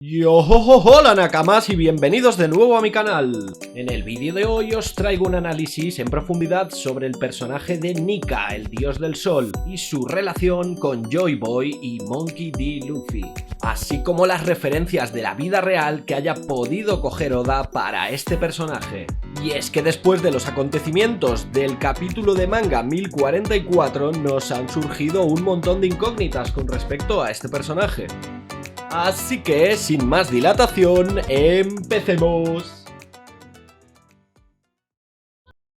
Hola nakamas y bienvenidos de nuevo a mi canal. En el vídeo de hoy os traigo un análisis en profundidad sobre el personaje de Nika, el dios del sol, y su relación con Joy Boy y Monkey D. Luffy, así como las referencias de la vida real que haya podido coger Oda para este personaje. Y es que después de los acontecimientos del capítulo de manga 1044 nos han surgido un montón de incógnitas con respecto a este personaje. Así que, sin más dilatación, empecemos.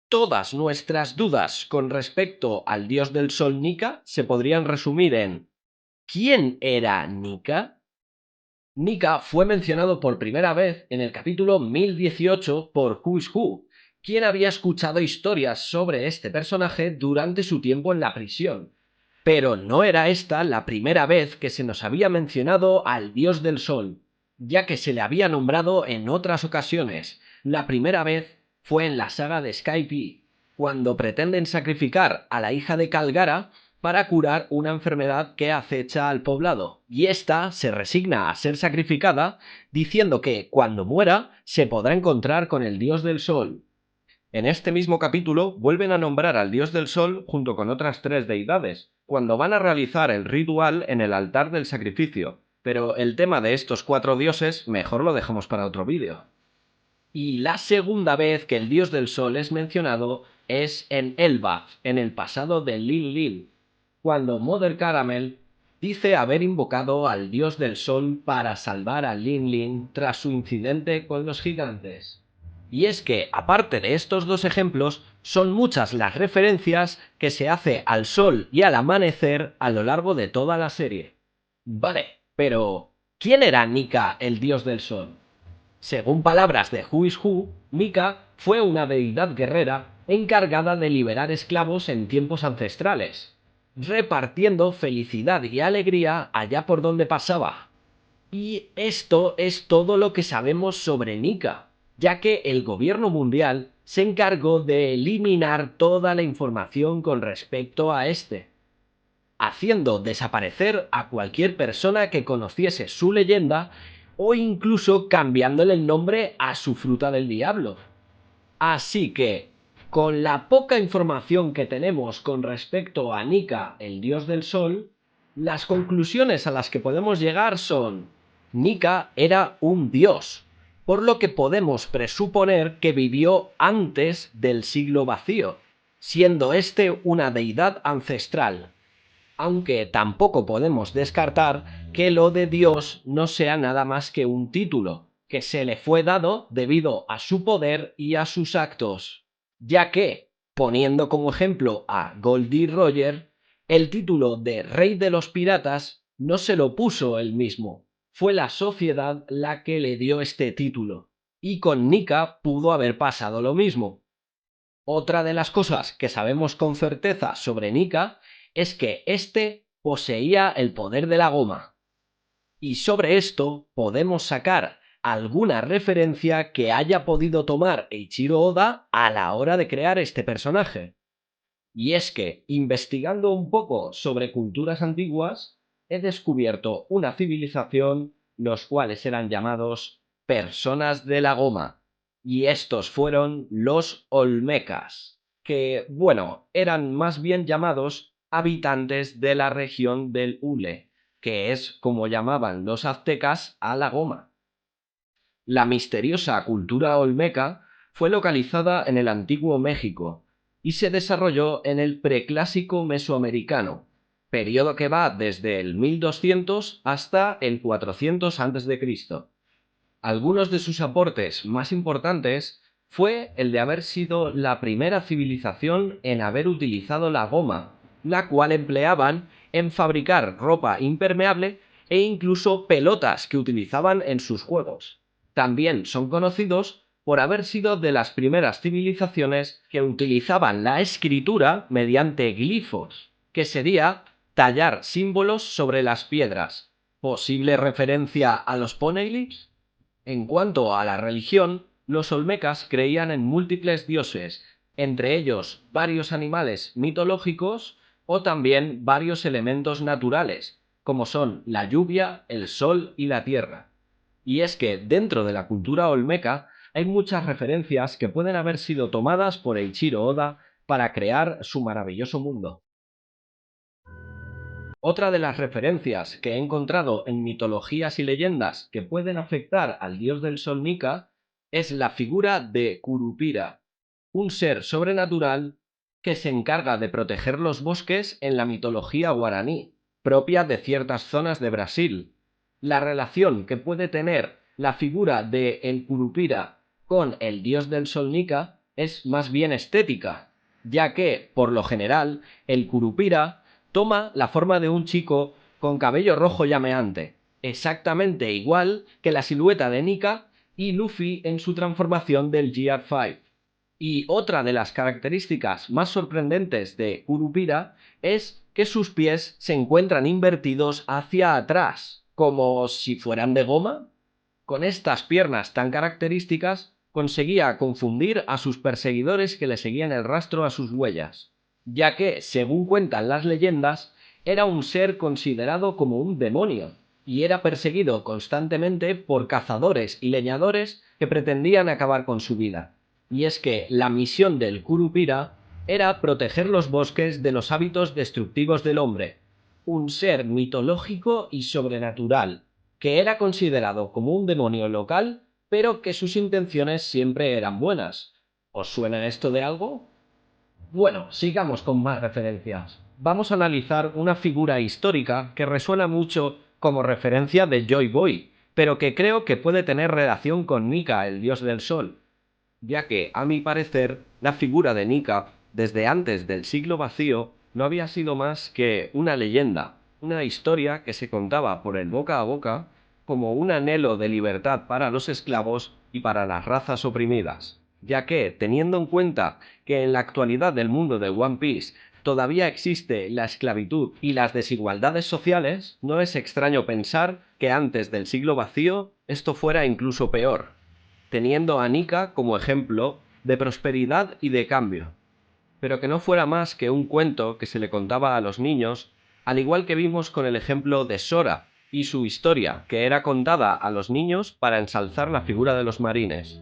Todas nuestras dudas con respecto al dios del sol Nika se podrían resumir en ¿quién era Nika? Nika fue mencionado por primera vez en el capítulo 1018 por Who's Who, quien había escuchado historias sobre este personaje durante su tiempo en la prisión. Pero no era esta la primera vez que se nos había mencionado al dios del sol, ya que se le había nombrado en otras ocasiones. La primera vez fue en la saga de Skypiea, cuando pretenden sacrificar a la hija de Calgara para curar una enfermedad que acecha al poblado, y ésta se resigna a ser sacrificada diciendo que cuando muera se podrá encontrar con el dios del sol. En este mismo capítulo vuelven a nombrar al dios del sol junto con otras 3 deidades, cuando van a realizar el ritual en el altar del sacrificio, pero el tema de estos 4 dioses mejor lo dejamos para otro vídeo. Y la segunda vez que el dios del sol es mencionado es en Elbaf, en el pasado de Lil Lil, cuando Mother Caramel dice haber invocado al dios del sol para salvar a Lin Lin tras su incidente con los gigantes. Y es que, aparte de estos 2 ejemplos, son muchas las referencias que se hace al sol y al amanecer a lo largo de toda la serie. Vale, pero ¿quién era Nika, el dios del sol? Según palabras de Who's Who, Nika fue una deidad guerrera encargada de liberar esclavos en tiempos ancestrales, repartiendo felicidad y alegría allá por donde pasaba. Y esto es todo lo que sabemos sobre Nika, ya que el gobierno mundial se encargó de eliminar toda la información con respecto a este, haciendo desaparecer a cualquier persona que conociese su leyenda o incluso cambiándole el nombre a su fruta del diablo. Así que, con la poca información que tenemos con respecto a Nika, el dios del sol, las conclusiones a las que podemos llegar son: Nika era un dios, por lo que podemos presuponer que vivió antes del siglo vacío, siendo este una deidad ancestral. Aunque tampoco podemos descartar que lo de Dios no sea nada más que un título, que se le fue dado debido a su poder y a sus actos, ya que, poniendo como ejemplo a Goldie Roger, el título de Rey de los Piratas no se lo puso él mismo, fue la sociedad la que le dio este título, y con Nika pudo haber pasado lo mismo. Otra de las cosas que sabemos con certeza sobre Nika es que éste poseía el poder de la goma. Y sobre esto podemos sacar alguna referencia que haya podido tomar Eiichiro Oda a la hora de crear este personaje. Y es que, investigando un poco sobre culturas antiguas, he descubierto una civilización los cuales eran llamados personas de la goma. Y estos fueron los Olmecas, que, bueno, eran más bien llamados habitantes de la región del Hule, que es como llamaban los aztecas a la goma. La misteriosa cultura olmeca fue localizada en el antiguo México y se desarrolló en el preclásico mesoamericano, periodo que va desde el 1200 hasta el 400 a.C. Algunos de sus aportes más importantes fue el de haber sido la primera civilización en haber utilizado la goma, la cual empleaban en fabricar ropa impermeable e incluso pelotas que utilizaban en sus juegos. También son conocidos por haber sido de las primeras civilizaciones que utilizaban la escritura mediante glifos, que sería tallar símbolos sobre las piedras. ¿Posible referencia a los poneglyphs? En cuanto a la religión, los olmecas creían en múltiples dioses, entre ellos varios animales mitológicos o también varios elementos naturales, como son la lluvia, el sol y la tierra. Y es que dentro de la cultura olmeca hay muchas referencias que pueden haber sido tomadas por Eiichiro Oda para crear su maravilloso mundo. Otra de las referencias que he encontrado en mitologías y leyendas que pueden afectar al dios del sol Nika es la figura de Curupira, un ser sobrenatural que se encarga de proteger los bosques en la mitología guaraní, propia de ciertas zonas de Brasil. La relación que puede tener la figura de el Curupira con el dios del sol Nika es más bien estética, ya que, por lo general, el Curupira toma la forma de un chico con cabello rojo llameante, exactamente igual que la silueta de Nika y Luffy en su transformación del GR5. Y otra de las características más sorprendentes de Curupira es que sus pies se encuentran invertidos hacia atrás, como si fueran de goma. Con estas piernas tan características conseguía confundir a sus perseguidores que le seguían el rastro a sus huellas, ya que, según cuentan las leyendas, era un ser considerado como un demonio, y era perseguido constantemente por cazadores y leñadores que pretendían acabar con su vida. Y es que la misión del Curupira era proteger los bosques de los hábitos destructivos del hombre, un ser mitológico y sobrenatural, que era considerado como un demonio local, pero que sus intenciones siempre eran buenas. ¿Os suena esto de algo? Bueno, sigamos con más referencias. Vamos a analizar una figura histórica que resuena mucho como referencia de Joy Boy, pero que creo que puede tener relación con Nika, el dios del sol, ya que, a mi parecer, la figura de Nika, desde antes del siglo vacío, no había sido más que una leyenda, una historia que se contaba por el boca a boca como un anhelo de libertad para los esclavos y para las razas oprimidas, ya que, teniendo en cuenta que en la actualidad del mundo de One Piece todavía existe la esclavitud y las desigualdades sociales, no es extraño pensar que antes del siglo vacío esto fuera incluso peor, teniendo a Nika como ejemplo de prosperidad y de cambio, pero que no fuera más que un cuento que se le contaba a los niños, al igual que vimos con el ejemplo de Sora y su historia, que era contada a los niños para ensalzar la figura de los marines.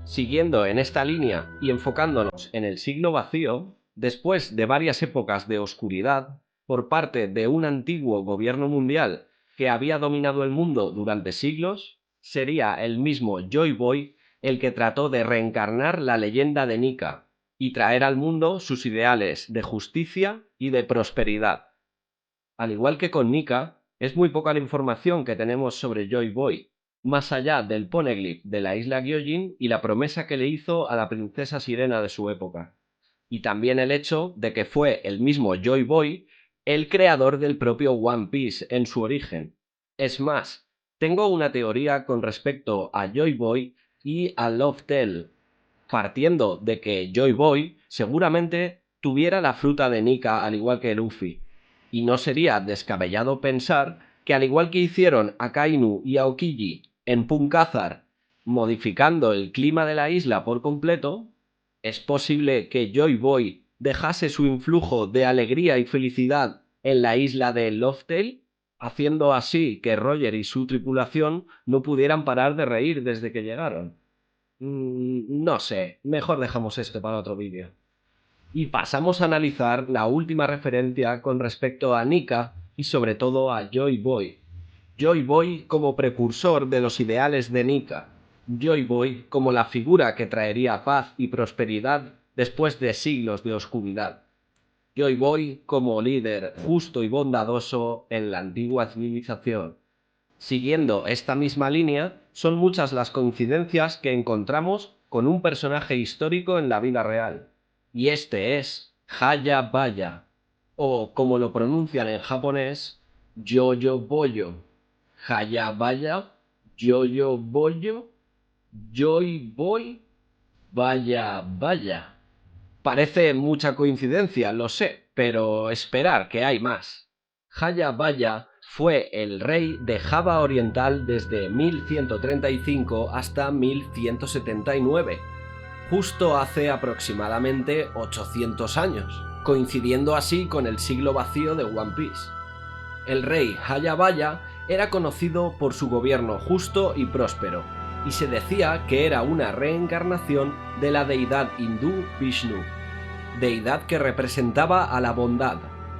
Siguiendo en esta línea y enfocándonos en el siglo vacío, después de varias épocas de oscuridad, por parte de un antiguo gobierno mundial que había dominado el mundo durante siglos, sería el mismo Joy Boy el que trató de reencarnar la leyenda de Nika y traer al mundo sus ideales de justicia y de prosperidad. Al igual que con Nika, es muy poca la información que tenemos sobre Joy Boy, más allá del poneglyph de la isla Gyojin y la promesa que le hizo a la princesa sirena de su época. Y también el hecho de que fue el mismo Joy Boy el creador del propio One Piece en su origen. Es más, tengo una teoría con respecto a Joy Boy y a Love Tale, partiendo de que Joy Boy seguramente tuviera la fruta de Nika al igual que Luffy, y no sería descabellado pensar que al igual que hicieron a Kainu y a Aokiji en Punkazar, modificando el clima de la isla por completo, es posible que Joy Boy dejase su influjo de alegría y felicidad en la isla de Love Tale, haciendo así que Roger y su tripulación no pudieran parar de reír desde que llegaron. No sé, mejor dejamos esto para otro vídeo. Y pasamos a analizar la última referencia con respecto a Nika y sobre todo a Joy Boy. Joy Boy como precursor de los ideales de Nika. Joy Boy como la figura que traería paz y prosperidad después de siglos de oscuridad. Joy Boy como líder justo y bondadoso en la antigua civilización. Siguiendo esta misma línea, son muchas las coincidencias que encontramos con un personaje histórico en la vida real. Y este es Hayabaya, o como lo pronuncian en japonés, Yoyo Boyo. Hayabaya, Yoyo Boyo, Joy Boy, vaya, vaya. Parece mucha coincidencia, lo sé, pero esperar que hay más. Hayabaya fue el rey de Java Oriental desde 1135 hasta 1179, justo hace aproximadamente 800 años, coincidiendo así con el siglo vacío de One Piece. El rey Hayabaya era conocido por su gobierno justo y próspero, y se decía que era una reencarnación de la deidad hindú Vishnu, deidad que representaba a la bondad.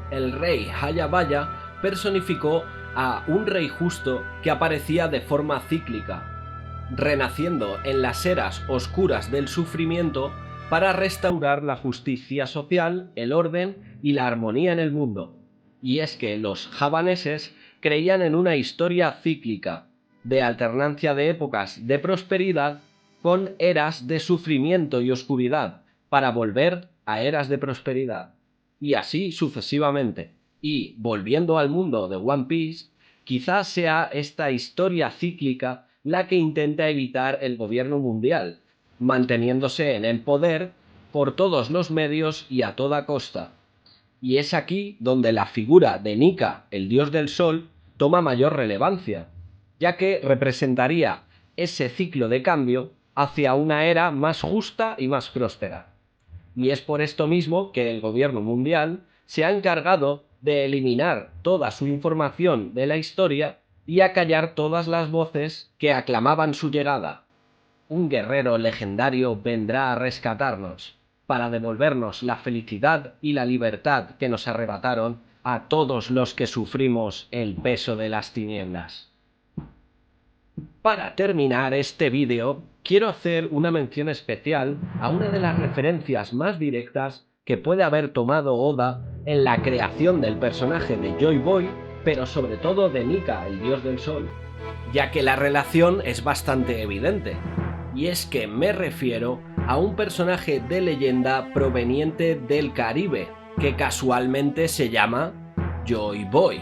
El rey Hayabaya personificó a un rey justo que aparecía de forma cíclica, renaciendo en las eras oscuras del sufrimiento para restaurar la justicia social, el orden y la armonía en el mundo. Y es que los javaneses creían en una historia cíclica, de alternancia de épocas de prosperidad con eras de sufrimiento y oscuridad, para volver a eras de prosperidad. Y así sucesivamente. Y, volviendo al mundo de One Piece, quizás sea esta historia cíclica la que intenta evitar el gobierno mundial, manteniéndose en el poder por todos los medios y a toda costa. Y es aquí donde la figura de Nika, el dios del sol, toma mayor relevancia, ya que representaría ese ciclo de cambio hacia una era más justa y más próspera. Y es por esto mismo que el gobierno mundial se ha encargado de eliminar toda su información de la historia y acallar todas las voces que aclamaban su llegada. Un guerrero legendario vendrá a rescatarnos, para devolvernos la felicidad y la libertad que nos arrebataron a todos los que sufrimos el peso de las tinieblas. Para terminar este vídeo, quiero hacer una mención especial a una de las referencias más directas que puede haber tomado Oda en la creación del personaje de Joy Boy, pero sobre todo de Nika, el dios del sol, ya que la relación es bastante evidente. Y es que me refiero a un personaje de leyenda proveniente del Caribe, que casualmente se llama Joy Boy.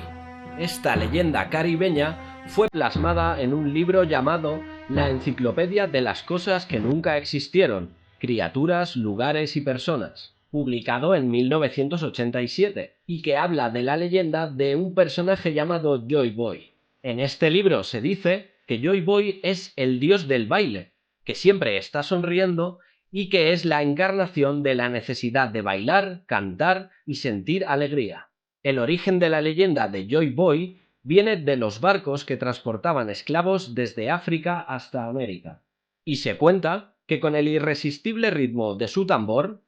Esta leyenda caribeña fue plasmada en un libro llamado La Enciclopedia de las Cosas que Nunca Existieron, Criaturas, Lugares y Personas, publicado en 1987, y que habla de la leyenda de un personaje llamado Joy Boy. En este libro se dice que Joy Boy es el dios del baile, que siempre está sonriendo y que es la encarnación de la necesidad de bailar, cantar y sentir alegría. El origen de la leyenda de Joy Boy viene de los barcos que transportaban esclavos desde África hasta América, y se cuenta que con el irresistible ritmo de su tambor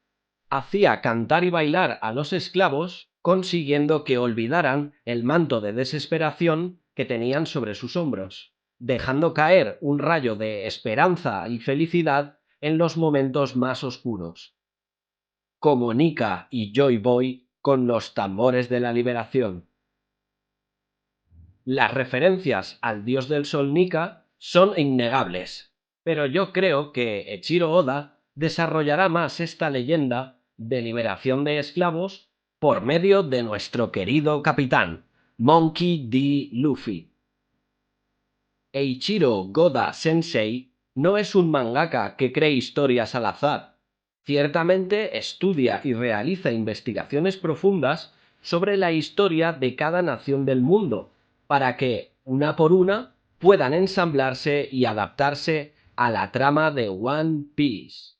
hacía cantar y bailar a los esclavos, consiguiendo que olvidaran el manto de desesperación que tenían sobre sus hombros, dejando caer un rayo de esperanza y felicidad en los momentos más oscuros. Como Nika y Joy Boy con los tambores de la liberación. Las referencias al dios del sol Nika son innegables, pero yo creo que Eiichiro Oda desarrollará más esta leyenda de liberación de esclavos por medio de nuestro querido capitán, Monkey D. Luffy. Eiichiro Oda Sensei no es un mangaka que cree historias al azar. Ciertamente estudia y realiza investigaciones profundas sobre la historia de cada nación del mundo, para que, una por una, puedan ensamblarse y adaptarse a la trama de One Piece.